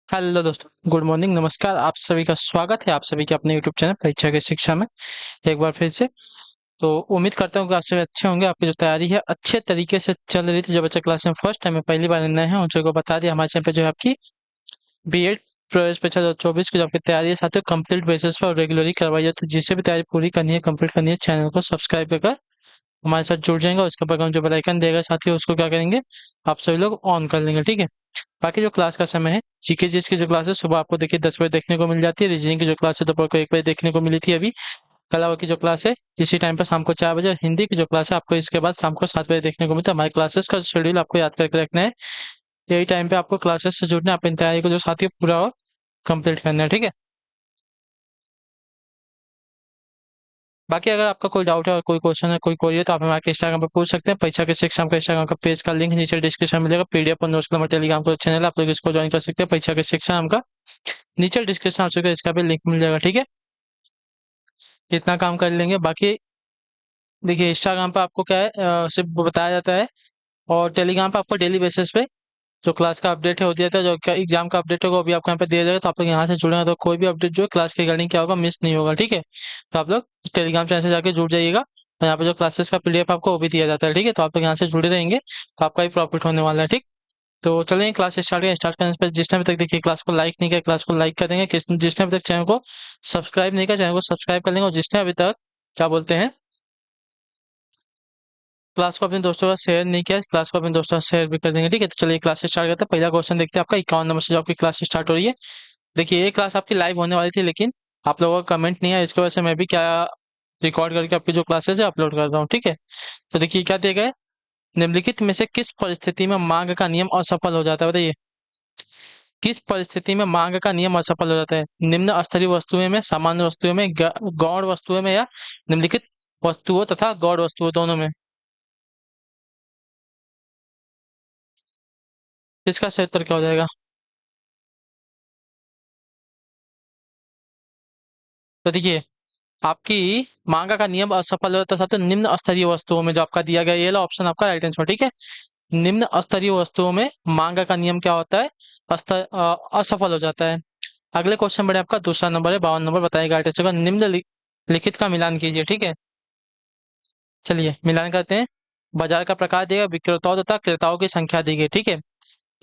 Hello दोस्तों, good morning, नमस्कार। आप सभी का स्वागत है आप सभी के अपने यूट्यूब चैनल परीक्षा की शिक्षा में एक बार फिर से। तो उम्मीद करता हूँ कि आप सभी अच्छे होंगे। आपकी जो तैयारी है अच्छे तरीके से चल रही थी। जो बच्चा क्लास में फर्स्ट टाइम में पहली बार नए हैं उन सबको बता दिया, हमारे चैनल पे जो है आपकी बीएड प्रवेश परीक्षा 2024 की जो आपकी तैयारी है साथियों कंप्लीट बेसिस पर और रेगुलरली करवाई जाती है। जिससे भी तैयारी पूरी करनी है, कंप्लीट करनी है, चैनल को सब्सक्राइब कर हमारे साथ जुड़ जाएंगे। और उसके ऊपर हम जो बेल आइकन देगा साथियों उसको क्या करेंगे, आप सभी लोग ऑन कर लेंगे। ठीक है। बाकी जो क्लास का समय है, जीके जीएस की जो क्लास है सुबह आपको देखिए 10 बजे देखने को मिल जाती है। रीजनिंग की जो क्लास है दोपहर को 1 बजे देखने को मिली थी। अभी कला की जो क्लास है इसी टाइम पर शाम को 4 बजे। और हिंदी की जो क्लास है आपको इसके बाद शाम को 7 बजे देखने को मिलता है। हमारे क्लासेस का शेड्यूल आपको याद करके रखना है। यही टाइम पे आपको क्लासेस से जुड़ना है, अपनी तैयारी को जो साथियों पूरा और कंप्लीट करना है। ठीक है। बाकी अगर आपका कोई डाउट है और कोई क्वेश्चन है, कोई क्वेरी है, तो आप हमारे इंस्टाग्राम पर पूछ सकते हैं। परीक्षा के शिक्षा का इंस्टाग्राम का पेज का लिंक नीचे डिस्क्रिप्शन में मिलेगा। पीडीएफ और नोट्स का हमारा टेलीग्राम का चैनल है, आप लोग इसको ज्वाइन कर सकते हैं। परीक्षा के शिक्षा का नीचे डिस्क्रिप्शन आप सबको इसका भी लिंक मिल जाएगा। ठीक है। इतना काम कर लेंगे। बाकी देखिए इंस्टाग्राम पे आपको क्या है, सिर्फ बताया जाता है। और टेलीग्राम पे आपको डेली बेसिस पे जो क्लास का अपडेट है वो दिया जाता है। जो क्या एग्जाम का अपडेट होगा वो भी आपको यहाँ पे दिया जाएगा। तो आप लोग यहाँ से जुड़ेंगे तो कोई भी अपडेट जो है क्लास के रिगार्डिंग क्या होगा मिस नहीं होगा। ठीक है। तो आप लोग टेलीग्राम चैनल से जाके जुड़ जाइएगा। और यहाँ पे जो क्लासेस का पीडीएफ आपको वो भी दिया जाता है। ठीक है। तो आप लोग यहाँ से जुड़े रहेंगे तो आपका ही प्रॉफिट होने वाला है। ठीक। तो चलिए क्लास स्टार्ट करने से पहले जिसने अभी तक देखिए क्लास को लाइक नहीं किया क्लास को लाइक कर देंगे। जिसने अभी तक चैनल को सब्सक्राइब नहीं किया चैनल को सब्सक्राइब कर लेंगे। और जिसने अभी तक क्या बोलते हैं क्लास को अपने दोस्तों का शेयर नहीं किया क्लास को अपने दोस्तों का शेयर भी कर देंगे। ठीक है। तो चलिए क्लास स्टार्ट करते हैं। पहला क्वेश्चन देखते हैं आपका 51 नंबर से जो आपकी क्लास स्टार्ट हो रही है। देखिए ये क्लास आपकी लाइव होने वाली थी लेकिन आप लोगों का कमेंट नहीं है, इसकी वजह से मैं भी क्या रिकॉर्ड करके आपकी जो क्लासेस है अपलोड कर रहा हूँ। ठीक है। तो देखिए क्या दिया गया है, निम्नलिखित में से किस परिस्थिति में मांग का नियम असफल हो जाता है, बताइए। किस परिस्थिति में मांग का नियम असफल हो जाता है? निम्न स्तरीय वस्तुएं में, सामान्य वस्तुएं में, गौण वस्तुएं में, या निम्नलिखित वस्तुओं तथा गौण वस्तुओं दोनों में? इसका सही उत्तर क्या हो जाएगा? तो देखिए आपकी मांगा का नियम असफल होता है तो निम्न स्तरीय वस्तुओं में जो आपका दिया गया ये वाला ऑप्शन आपका राइट आंसर। ठीक है। निम्न स्तरीय वस्तुओं में मांगा का नियम क्या होता है, असफल हो जाता है। अगले क्वेश्चन बढ़े, आपका दूसरा नंबर है 52 नंबर, बताइएगा राइट आंसर का। लिखित का मिलान कीजिए। ठीक है। चलिए मिलान करते हैं। बाजार का प्रकार दिया गया, विक्रेताओं तथा क्रेताओं की संख्या दी गई। ठीक है।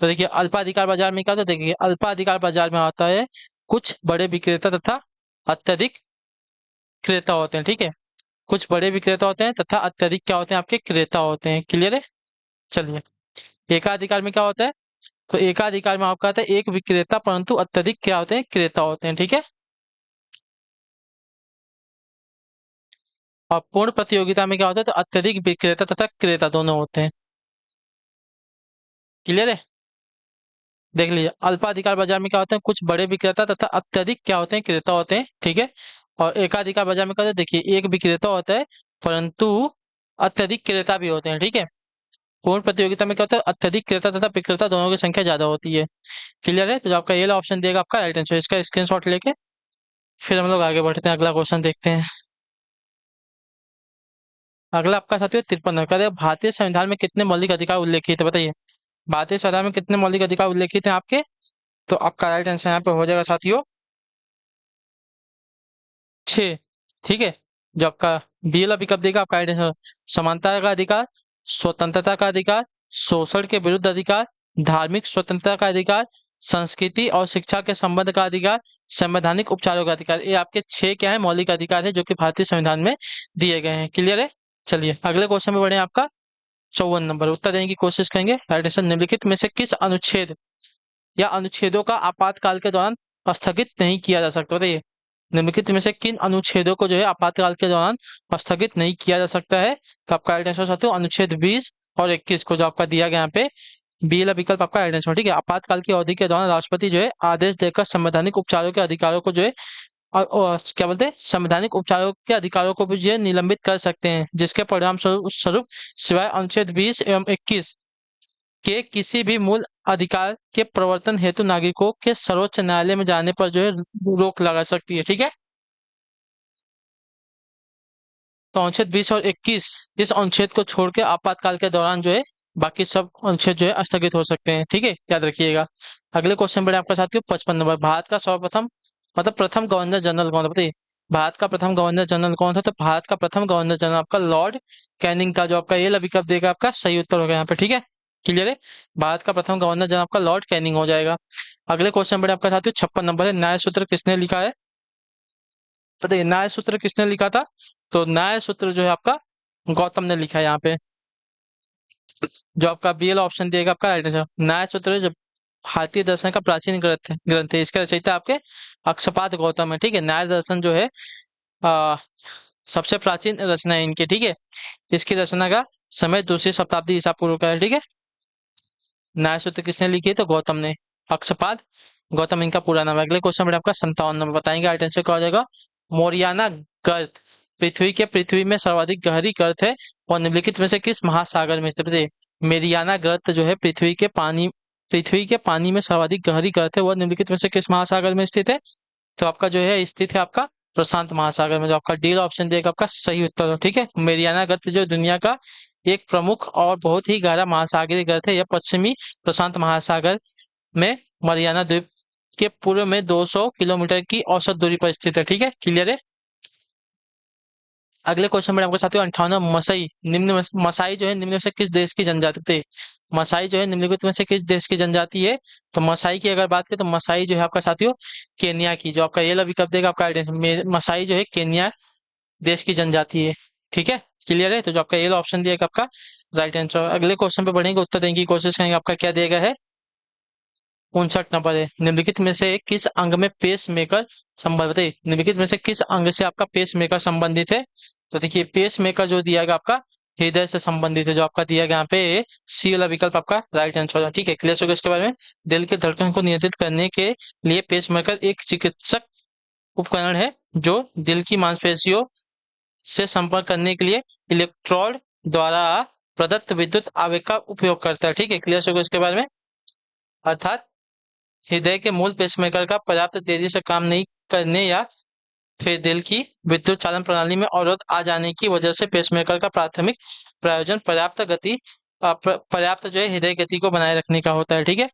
तो देखिए अल्पाधिकार बाजार में क्या होता है, देखिए अल्पाधिकार बाजार में आता है कुछ बड़े विक्रेता तथा अत्यधिक क्रेता होते हैं। ठीक है। कुछ बड़े विक्रेता होते हैं तथा अत्यधिक क्या होते हैं, आपके क्रेता होते हैं। क्लियर है। चलिए एकाधिकार में क्या होता है, तो एकाधिकार में आपका आता है एक विक्रेता परंतु अत्यधिक क्या होते हैं, क्रेता होते हैं। ठीक है। और पूर्ण प्रतियोगिता में क्या होता है, तो अत्यधिक विक्रेता तथा क्रेता दोनों होते हैं। क्लियर है। देख लीजिए अल्पाधिकार बाजार में क्या होते हैं, कुछ बड़े विक्रेता तथा अत्यधिक क्या होते हैं, क्रेता होते हैं। ठीक है। और एकाधिकार बाजार में क्या होता है, देखिए एक विक्रेता होता है परंतु अत्यधिक क्रेता भी होते हैं। ठीक है। पूर्ण प्रतियोगिता में क्या होता है, अत्यधिक क्रेता तथा विक्रेता दोनों की संख्या ज्यादा होती है। क्लियर है। तो जो आपका ये ऑप्शन देगा आपका राइट आंसर, इसका स्क्रीनशॉट लेके फिर हम लोग आगे बढ़ते हैं, अगला क्वेश्चन देखते हैं। अगला आपका साथियों 53 का है, भारतीय संविधान में कितने मौलिक अधिकार उल्लेखित है, बताइए। भारतीय संविधान में कितने मौलिक अधिकार उल्लेखित हैं आपके, तो आपका राइट आंसर यहाँ पे हो जाएगा साथियों 6। ठीक है। जो आपका बी वाला विकल्प देगा आपका राइट आंसर, समानता का अधिकार, स्वतंत्रता का अधिकार, शोषण के विरुद्ध अधिकार, धार्मिक स्वतंत्रता का अधिकार, संस्कृति और शिक्षा के संबंध का अधिकार, संवैधानिक उपचारों का अधिकार। ये आपके 6 क्या है, मौलिक अधिकार है जो कि भारतीय संविधान में दिए गए हैं। क्लियर है। चलिए अगले क्वेश्चन में बढ़े, आपका 54 नंबर, उत्तर देने की कोशिश करेंगे। राइट आंसर, निम्नलिखित में से किस अनुच्छेद या अनुच्छेदों का आपातकाल के दौरान स्थगित नहीं किया जा सकता, बताइए। निम्नलिखित में से किन अनुच्छेदों को जो है आपातकाल के दौरान स्थगित नहीं किया जा सकता है, तो आपका राइट आंसर साथियों अनुच्छेद 20 और 21 को जो आपका दिया गया यहाँ पे बी वाला विकल्प आपका राइट आंसर। ठीक है। आपातकाल की अवधि के दौरान राष्ट्रपति जो है आदेश देकर संवैधानिक उपचारों के अधिकारों को जो है और क्या बोलते हैं, संवैधानिक उपचारों के अधिकारों को भी जो है निलंबित कर सकते हैं, जिसके परिणाम स्वरूप सिवाय अनुच्छेद 20 एवं 21 के किसी भी मूल अधिकार के प्रवर्तन हेतु नागरिकों के सर्वोच्च न्यायालय में जाने पर जो है रोक लगा सकती है। ठीक है। तो अनुच्छेद 20 और 21 इस अनुच्छेद को छोड़ के आपातकाल के दौरान जो है बाकी सब अनुच्छेद जो है स्थगित हो सकते हैं। ठीक है, याद रखिएगा। अगले क्वेश्चन पर आपका साथियों 55 नंबर, भारत का सर्वप्रथम मतलब प्रथम गवर्नर जनरल कौन था बताइए। भारत का प्रथम गवर्नर जनरल कौन था? तो भारत का प्रथम गवर्नर जनरल आपका लॉर्ड कैनिंग था, जो आपका ये विकल्प देगा आपका सही उत्तर होगा यहाँ पे। ठीक है, क्लियर है। भारत का प्रथम गवर्नर जनरल आपका लॉर्ड कैनिंग हो जाएगा। अगले क्वेश्चन पर आपका साथियों 56 नंबर है, न्याय सूत्र किसने लिखा है? बताइए न्याय सूत्र किसने लिखा था? तो न्याय सूत्र जो है आपका गौतम ने लिखा है यहाँ पे। जो आपका बीएल ऑप्शन दिएगा आपका राइट आंसर। न्याय सूत्र जो भारतीय दर्शन का प्राचीन ग्रंथ है, इसका रचयिता आपके अक्षपाद गौतम है। ठीक है, न्याय दर्शन जो है आ, सबसे प्राचीन रचना है इनकी। ठीक है, इसकी रचना का समय दूसरी शताब्दी ईसा पूर्व का है। ठीक है, न्याय सूत्र किसने लिखी है? तो गौतम ने, अक्षपाद गौतम इनका पूरा नाम है। अगले क्वेश्चन में आपका 57 नंबर बताएंगे, राइट आंसर क्या हो जाएगा? मोरियाना गर्त पृथ्वी में सर्वाधिक गहरी गर्त है और निम्नलिखित में से किस महासागर में स्थित है? मेरियाना गर्त जो है पृथ्वी के पानी में सर्वाधिक गहरी गर्त है, वह निम्नलिखित में से किस महासागर में स्थित है? तो आपका जो है स्थित है आपका प्रशांत महासागर में, जो आपका डी ऑप्शन देगा आपका सही उत्तर हो। ठीक है, मेरियाना गर्त जो दुनिया का एक प्रमुख और बहुत ही गहरा महासागरीय गर्त है, यह पश्चिमी प्रशांत महासागर में मरियाना द्वीप के पूर्व में 200 किलोमीटर की औसत दूरी पर स्थित है। ठीक है, क्लियर है। अगले क्वेश्चन में आपके साथियों 58, मसाई जो है निम्न में से किस देश की जनजाति थे? मसाई जो है निम्नलिखित में से किस देश की जनजाति है? तो मसाई की अगर बात करें तो मसाई जो है आपका साथियों केन्या की, जो आपका ये विकल्प देगा आपका आइडेंटिटी, मसाई जो है केन्या देश की जनजाति है। ठीक है, क्लियर है। तो जो आपका ये ऑप्शन दिएगा आपका राइट आंसर। अगले क्वेश्चन पे बढ़ेंगे, उत्तर देने की कोशिश करेंगे। आपका क्या दिया गया है? 59 नंबर है, निम्नलिखित में से किस अंग में पेस मेकर संबंधित है? निम्नलिखित में से किस अंग से आपका पेस मेकर संबंधित है? तो देखिए पेस मेकर जो दिया गया आपका हृदय से संबंधित है, जो आपका दिया गया यहाँ पे सी वाला विकल्प आपका राइट आंसर होगा। ठीक है, क्लियर हो गया इसके बारे में। दिल के धड़कन को नियंत्रित करने के लिए पेस मेकर एक चिकित्सक उपकरण है जो दिल की मांसपेशियों से संपर्क करने के लिए इलेक्ट्रोड द्वारा प्रदत्त विद्युत आवेग का उपयोग करता है। ठीक है, क्लियर हो गया इसके बारे में। अर्थात हृदय के मूल पेसमेकर का पर्याप्त तेजी से काम नहीं करने या फिर दिल की विद्युत चालन प्रणाली में अवरोध आ जाने की वजह से पेसमेकर का प्राथमिक प्रयोजन पर्याप्त जो है हृदय गति को बनाए रखने का होता है। ठीक है,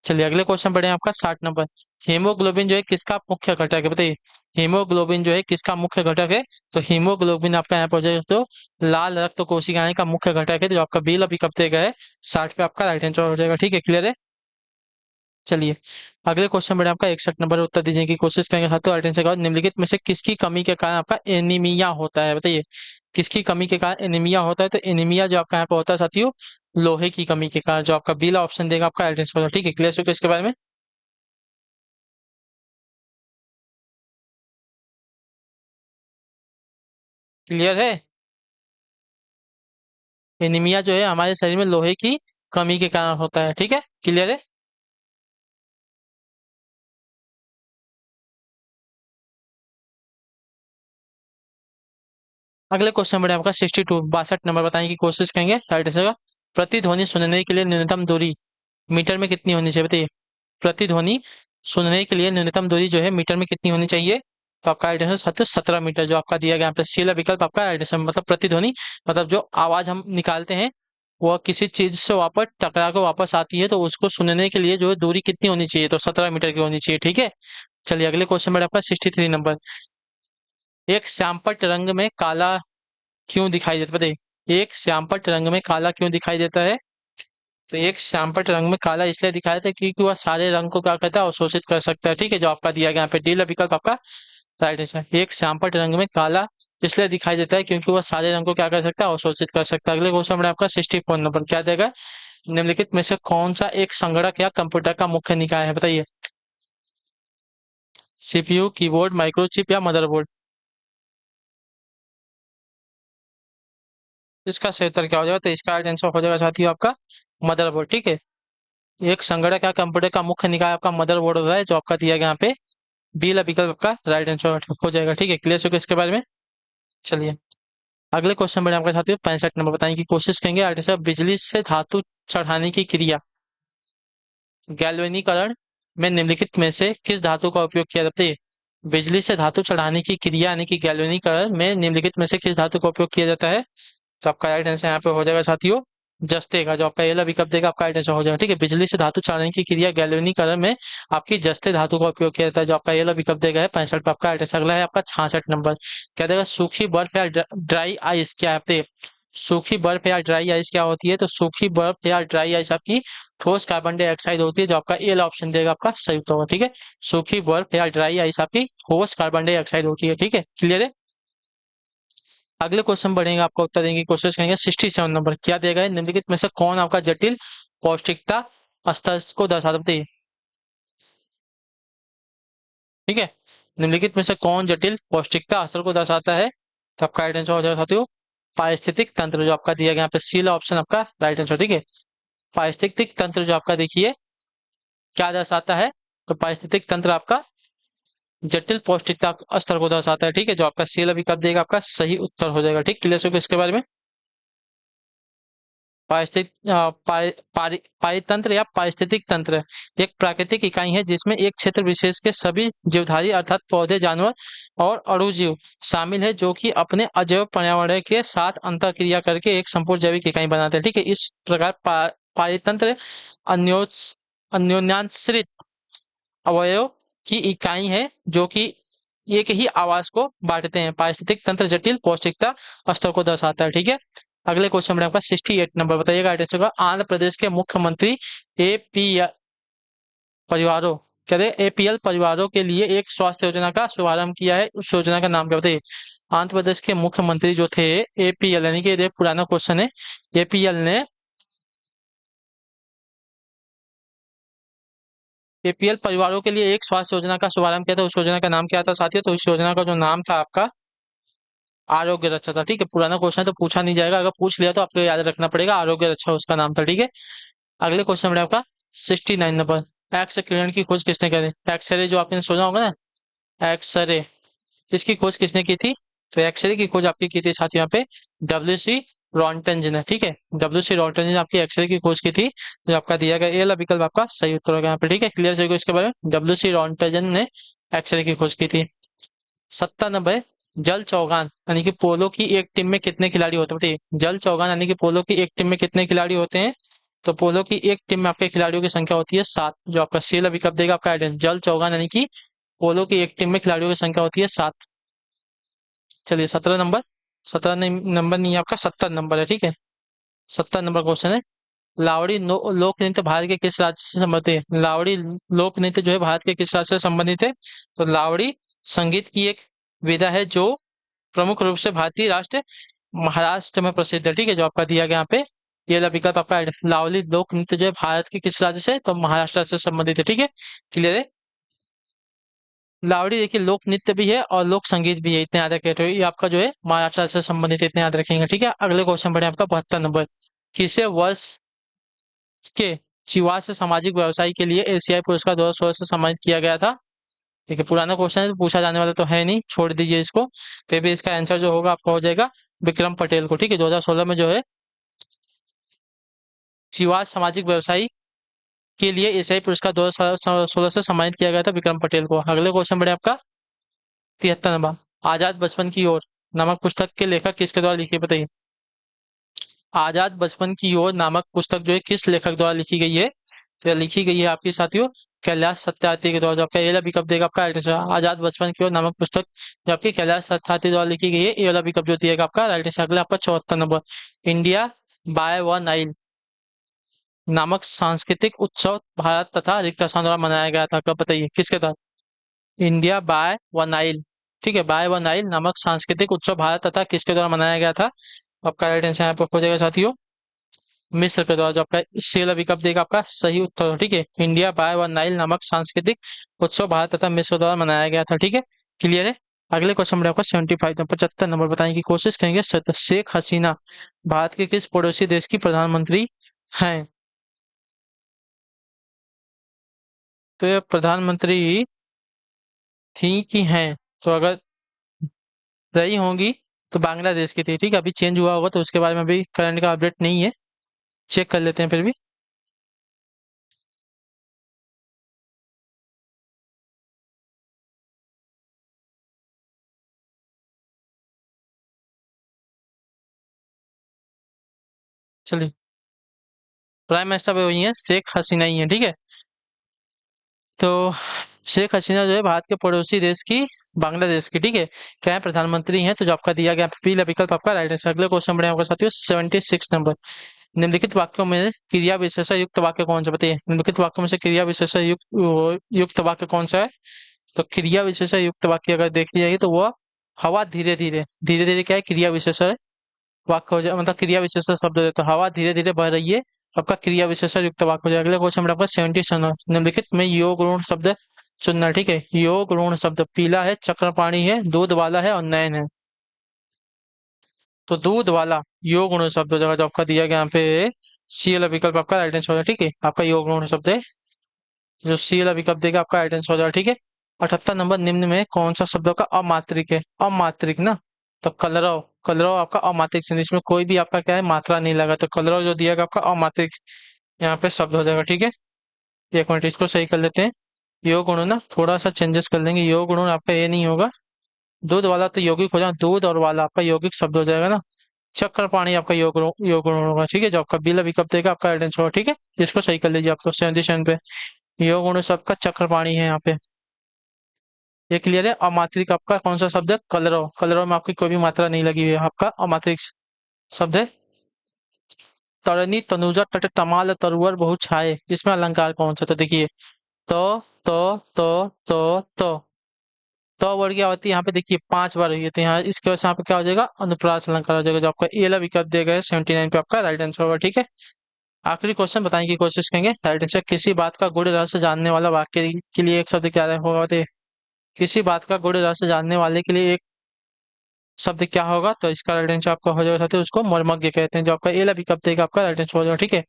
चलिए अगले क्वेश्चन पढ़े आपका 60 नंबर, हीमोग्लोबिन जो है किसका मुख्य घटक है? बताइए हीमोग्लोबिन जो है किसका मुख्य घटक है? तो हीमोग्लोबिन आपका यहाँ पर जो है तो लाल रक्त कोशिकाएं का मुख्य घटक है, जो आपका बी अभी कब देगा है 60 पे आपका राइट आंसर हो जाएगा। ठीक है, क्लियर है। चलिए अगले क्वेश्चन में आपका 61 नंबर उत्तर दीजिए की कोशिश करेंगे साथियों। राइट आंसर का निम्नलिखित में से किसकी कमी के कारण आपका एनीमिया होता है? बताइए किसकी कमी के कारण एनीमिया होता है? तो एनीमिया जो आपका यहाँ पे होता है साथियों लोहे की कमी के कारण, जो आपका बीला ऑप्शन देगा आपका राइट आंसर होगा। ठीक है, क्लियर हो इसके बारे में। क्लियर है। एनीमिया जो है हमारे शरीर में लोहे की कमी के कारण होता है। ठीक है, क्लियर है। अगले क्वेश्चन में आपका 62 नंबर बताने की कोशिश करेंगे। राइट आंसर का प्रतिध्वनि सुनने के लिए न्यूनतम दूरी मीटर में कितनी होनी चाहिए? बताइए प्रतिध्वनि सुनने के लिए न्यूनतम दूरी जो है मीटर में कितनी होनी चाहिए? तो आपका राइट आंसर 17 मीटर, जो आपका दिया गया यहाँ पे सी वाला विकल्प आपका राइट आंसर। मतलब प्रतिध्वनि मतलब जो आवाज हम निकालते हैं वह किसी चीज से वापस टकरा कर वापस आती है, तो उसको सुनने के लिए जो है दूरी कितनी होनी चाहिए? तो 17 मीटर की होनी चाहिए। ठीक है, चलिए अगले क्वेश्चन में आपका 63 नंबर, एक श्यामपट्ट रंग में काला क्यों दिखाई देता है? बताइए एक श्यामपट्ट रंग में काला क्यों दिखाई देता है? तो एक श्यामपट्ट रंग में काला इसलिए दिखाया था क्योंकि वह सारे रंग को क्या करता है अवशोषित कर सकता है। ठीक है, जो आपका दिया गया यहाँ पे डी विकल्प आपका राइट आंसर। एक श्यामपट्ट रंग में काला इसलिए दिखाई देता है क्योंकि वह सारे रंग को क्या कर सकता है अवशोषित कर सकता है। अगले क्वेश्चन में आपका 64 नंबर क्या देगा? निम्नलिखित में से कौन सा एक संगणक या कंप्यूटर का मुख्य निकाय है? बताइए सीपीयू, कीबोर्ड, माइक्रोचिप या मदरबोर्ड? इसका सही उत्तर क्या हो जाएगा? तो इसका राइट आंसर हो जाएगा साथियों आपका मदरबोर्ड। ठीक है, एक संगणक या कंप्यूटर का मुख्य निकाय आपका मदरबोर्ड होता है, जो आपका दिया गया यहाँ पे बी ला विकल्प आपका राइट आंसर हो जाएगा। ठीक है, क्लियर हो गया इसके बारे में। चलिए अगले क्वेश्चन में आपके साथियों 65 नंबर बताने की कोशिश करेंगे। आगे से बिजली से धातु चढ़ाने की क्रिया गैल्वेनीकरण में निम्नलिखित में से किस धातु का उपयोग किया जाता है? बिजली से धातु चढ़ाने की क्रिया यानी कि गैल्वेनीकरण में निम्नलिखित में से किस धातु का उपयोग किया जाता है? तो आपका राइट आंसर यहाँ पे हो जाएगा साथियों जस्ते का, जो आपका एला विकल्प देगा आपका राइट आंसर हो जाएगा। ठीक है, बिजली से धातु चालने की क्रिया गैल्वेनीकरण में आपकी जस्ते धातु का उपयोग किया जाता है, जो आपका एला विकल्प देगा है 65 पे आपका राइट आंसर। अगला है आपका 66 नंबर, क्या देगा, सूखी बर्फ या ड्राई आइस क्या है? सूखी बर्फ या ड्राई आइस क्या होती है? तो सूखी बर्फ या ड्राई आइस आपकी ठोस कार्बन डाइऑक्साइड होती है, जो आपका ए ऑप्शन देगा आपका सही उत्तर होगा। ठीक है, सूखी बर्फ या ड्राई आइस आपकी ठोस कार्बन डाइऑक्साइड होती है। ठीक है, क्लियर है। अगले क्वेश्चन बढ़ेंगे, आपका उत्तर देने की कोशिश करेंगे। 67 नंबर, क्या दिया गया है, निम्नलिखित में से कौन आपका जटिल पौष्टिकता स्तर को दर्शाता है? ठीक है, निम्नलिखित में से कौन जटिल पौष्टिकता स्तर को दर्शाता है? तो आपका राइट आंसर हो जाएगा साथियों पारिस्थितिक तंत्र, जो आपका दिया गया यहाँ पे सी ऑप्शन आपका राइट आंसर। ठीक है, पारिस्थितिक तंत्र जो आपका देखिए क्या दर्शाता है, तो पारिस्थितिक तंत्र आपका जटिल पौष्टिकता स्तर को दर्शाता है। ठीक है, जो आपका सी अभी कब देगा आपका सही उत्तर हो जाएगा। ठीक, क्लियर हो इसके बारे में। पारितंत्र या पारिस्थितिक तंत्र एक प्राकृतिक इकाई है जिसमें एक क्षेत्र विशेष के सभी जीवधारी अर्थात पौधे, जानवर और अणुजीव शामिल है, जो कि अपने अजैव पर्यावरण के साथ अंतर क्रिया करके एक संपूर्ण जैविक इकाई बनाते हैं। ठीक है, इस प्रकार पारितंत्र अन्योन्याश्रित अवयव की इकाई है जो कि एक ही आवास को बांटते हैं। पारिस्थितिक तंत्र जटिल पौष्टिकता स्तर को दर्शाता है। ठीक है, अगले क्वेश्चन में आपका 68 नंबर, बताइएगा राइट आंसर का। आंध्र प्रदेश के मुख्यमंत्री एपीएल परिवारों क्या थे, एपीएल परिवारों के लिए एक स्वास्थ्य योजना का शुभारंभ किया है, उस योजना का नाम क्या बताइए। आंध्र प्रदेश के मुख्यमंत्री जो थे एपीएल, यानी कि ये पुराना क्वेश्चन है, एपीएल ने एपीएल परिवारों के लिए एक स्वास्थ्य योजना का शुभारंभ किया था, उस योजना का नाम क्या था साथियों? तो इस योजना का जो नाम था आपका आरोग्य रक्षा था। ठीक है, पुराना क्वेश्चन है तो पूछा नहीं जाएगा, अगर पूछ लिया तो आपको याद रखना पड़ेगा, आरोग्य रक्षा उसका नाम था। ठीक है, अगले क्वेश्चन में आपका 69 नंबर, एक्स किरण की खोज किसने करी? एक्सरे जो आपने सुना होगा ना, एक्सरे, इसकी खोज किसने की थी? तो एक्सरे की खोज आपकी की थी साथ यहाँ पे डब्ल्यू सी रॉन्टनज ने। ठीक है, डब्ल्यू सी रॉन्टनज ने आपकी एक्सरे की खोज की थी, जो आपका दिया गया ए वाला विकल्प आपका सही उत्तर होगा यहाँ पे। ठीक है, क्लियर सही इसके बारे में, डब्ल्यू सी रॉन्टनज ने एक्सरे की खोज की थी। 70 नंबर, जल चौगान यानी कि पोलो की एक टीम में कितने खिलाड़ी होते हैं बताइए? जल चौगान यानी कि पोलो की एक टीम में कितने खिलाड़ी होते हैं? तो पोलो की एक टीम में आपके खिलाड़ियों की संख्या होती है 7, जो आपका सी वाला विकल्प देगा आपका आइडेंट। जल चौगान यानी कि पोलो की एक टीम में खिलाड़ियों की संख्या होती है 7। चलिए 17 नंबर, 17 नंबर नहीं आपका 70 नंबर है। ठीक है, 70 नंबर क्वेश्चन है, लावड़ी लोक नृत्य भारत के किस राज्य से संबंधित है? लावड़ी लोक नृत्य जो है भारत के किस राज्य से संबंधित है? तो लावड़ी संगीत की एक विधा है जो प्रमुख रूप से भारतीय राष्ट्र महाराष्ट्र में प्रसिद्ध है। ठीक है, जो आपका दिया गया यहाँ पे ये वाला विकल्प आपका लावली लोक नृत्य जो है भारत के किस राज्य से? तो महाराष्ट्र से संबंधित है। ठीक है, क्लियर है। लावड़ी देखिए लोक नृत्य भी है और लोक संगीत भी है, इतने याद रखें। तो ये आपका जो है महाराष्ट्र से संबंधित है, इतने याद रखेंगे। ठीक है, अगले क्वेश्चन बढ़े आपका 72 नंबर, किसे वर्ष के जीवाश्म सामाजिक व्यवसाय के लिए एशियाई पुरस्कार 2016 से सम्मानित किया गया था? देखिए पुराना क्वेश्चन है तो पूछा जाने वाला तो है नहीं, छोड़ दीजिए इसको। फिर भी इसका आंसर जो होगा आपका हो जाएगा विक्रम पटेल को। ठीक है, 2016 में जो है जीवाश्म सामाजिक व्यवसायी के लिए एशियाई पुरस्कार 2016 से सम्मानित किया गया था विक्रम पटेल को। अगले क्वेश्चन बढ़े आपका 73 नंबर, आजाद बचपन की ओर नामक पुस्तक के लेखक किसके द्वारा लिखी है बताइए? आजाद बचपन की ओर नामक पुस्तक जो है किस लेखक द्वारा लिखी गई है? तो यह लिखी गई है आपकी साथियों कैलाश सत्यार्थी के द्वारा, जो आपका ये वाला विकल्प देगा आपका राइट आंसर। आजाद बचपन की ओर नामक पुस्तक जो आपकी कैलाश सत्यार्थी द्वारा लिखी गई है, ये वाला विकल्प जो दिएगा आपका राइट आंसर। अगला आपका 74 नंबर, इंडिया बाय व नाइल नामक सांस्कृतिक उत्सव भारत तथा रिक्त स्थान द्वारा मनाया गया था, कब बताइए किसके तहत? इंडिया बाय व नाइल, ठीक है, बाय व नाइल नामक सांस्कृतिक उत्सव भारत तथा किसके द्वारा मनाया गया था? आपका राइट आंसर यहाँ पर हो जाएगा साथियों मिस्र के द्वारा, जो आपका इससे वाला विकल्प देगा आपका सही उत्तर हो। ठीक है, इंडिया बाय व नाइल नामक सांस्कृतिक उत्सव भारत तथा मिस्र द्वारा मनाया गया था। ठीक है, क्लियर है। अगले क्वेश्चन में आपका 75 75 नंबर बताने की कोशिश करेंगे। शेख हसीना भारत के किस पड़ोसी देश की प्रधानमंत्री हैं? तो ये प्रधानमंत्री थी कि हैं, तो अगर रही होंगी तो बांग्लादेश की थी। ठीक है, अभी चेंज हुआ होगा तो उसके बारे में अभी करंट का अपडेट नहीं है, चेक कर लेते हैं फिर भी। चलिए प्राइम मिनिस्टर वही है, शेख हसीना ही है, ठीक है। तो शेख हसीना जो है भारत के पड़ोसी देश की, बांग्लादेश की, ठीक है, क्या है, प्रधानमंत्री हैं। तो जो आपका दिया गया पीला विकल्प आपका राइट आंसर। अगले क्वेश्चन बढ़े आपका साथियों, 76 नंबर। निम्नलिखित वाक्यों में क्रिया विशेषण युक्त वाक्य कौन सा, बताइए। निम्नलिखित वाक्यों में से क्रिया विशेषण युक्त वाक्य कौन सा है। तो क्रिया विशेषण युक्त वाक्य अगर देख लिया जाए तो वो हवा धीरे धीरे, धीरे धीरे क्या है, क्रिया विशेषण वाक्य हो जाए, मतलब क्रिया विशेषण शब्द हो जाए। तो हवा धीरे धीरे बह रही है, आपका क्रिया विशेषण युक्त वाक्य हो जाए। अगला क्वेश्चन आपका 77 निम्नलिखित में योग ऋण शब्द चुनना है, ठीक है। योग ऋण शब्द, पीला है, चक्रपाणी है, दूध वाला है और नयन है। तो दूध वाला योग गुण शब्द हो जाएगा, जो आपका दिया गया यहाँ पे सी वाला विकल्प आपका राइट आंसर हो जाएगा, ठीक है। आपका योग गुण शब्द है, जो सी वाला विकल्प देगा आपका राइट आंसर हो जाएगा, ठीक है। 78 नंबर, निम्न में कौन सा शब्द का अमात्रिक है, अमात्रिक ना। तो कलरव, कलरव आपका अमात्रिक चिन्ह, इसमें कोई भी आपका क्या है, मात्रा नहीं लगा। तो कलरव जो दिया गया आपका अमात्रिक यहाँ पे शब्द हो जाएगा, ठीक है। एक मिनट इसको सही कर लेते हैं। योग गुण ना थोड़ा सा चेंजेस कर लेंगे, योग गुण आपका ये नहीं होगा, दूध वाला तो यौगिक हो जाएगा, दूध और वाला आपका यौगिक शब्द हो जाएगा ना। चक्रपाणी आपका योग गुण होगा, ठीक है। जो आपका बिल विकल्प देगा आपका एडेंस होगा, ठीक है। इसको सही कर लीजिए आपको 77 पे। योग गुण सबका चक्रपाणी है यहाँ पे, ये क्लियर है। अमात्रिक आपका कौन सा शब्द है, कलरव, कलरव में आपकी कोई भी मात्रा नहीं लगी हुई है, आपका अमात्रिक शब्द है। तरनी तनुजा तट तमाल तरुवर बहु छाए, इसमें अलंकार कौन सा, तो देखिए, तो तो तो तो तो तो वर्ड क्या होती है यहाँ पे, देखिए 5 बार हुई है, तो यहाँ इसके वजह से यहाँ पे क्या हो जाएगा, अनुप्रास अलंकार हो जाएगा, जो आपका ए वाला विकल्प दिया गया है 79 पे आपका राइट आंसर होगा, ठीक है। आखिरी क्वेश्चन बताने की कोशिश करेंगे, राइट आंसर। किसी बात का गूढ़ रहस्य जानने वाला वाक्य के लिए एक शब्द क्या होगा, बताइए। किसी बात का गूढ़ रहस्य जानने वाले के लिए एक शब्द क्या होगा, तो इसका राइट आंसर आपका हो जाएगा साथियों, उसको मर्मज्ञ कहते हैं, जो आपका ए वाला विकल्प देगा आपका राइट आंसर हो जाएगा, ठीक है।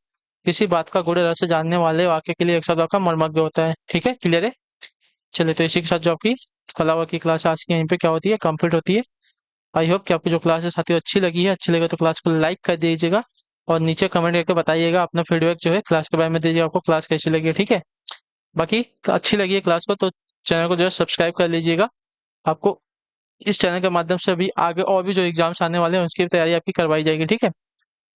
किसी बात का गूढ़ रहस्य जानने वाले वाक्य के लिए एक शब्द आपका मर्मज्ञ होता है, ठीक है, क्लियर है। चलिए, तो इसी के साथ जो आपकी कला की क्लास आज की यहीं पे क्या होती है, कंप्लीट होती है। आई होप कि आपकी जो क्लास है साथियों अच्छी लगी है, अच्छी लगे तो क्लास को लाइक कर दीजिएगा, और नीचे कमेंट करके बताइएगा अपना फीडबैक जो है क्लास के बारे में दीजिएगा, आपको क्लास कैसी लगी है, ठीक है। बाकी अच्छी लगी है क्लास को तो चैनल को जो है सब्सक्राइब कर लीजिएगा। आपको इस चैनल के माध्यम से अभी आगे और भी जो एग्जाम्स आने वाले हैं उसकी भी तैयारी आपकी करवाई जाएगी, ठीक है।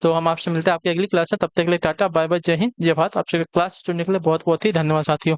तो हम आपसे मिलते हैं आपकी अगली क्लास में, तब तक के लिए टाटा बाय बाय, जय हिंद जय भारत। आपसे क्लास जुड़ने के लिए बहुत बहुत ही धन्यवाद साथियों।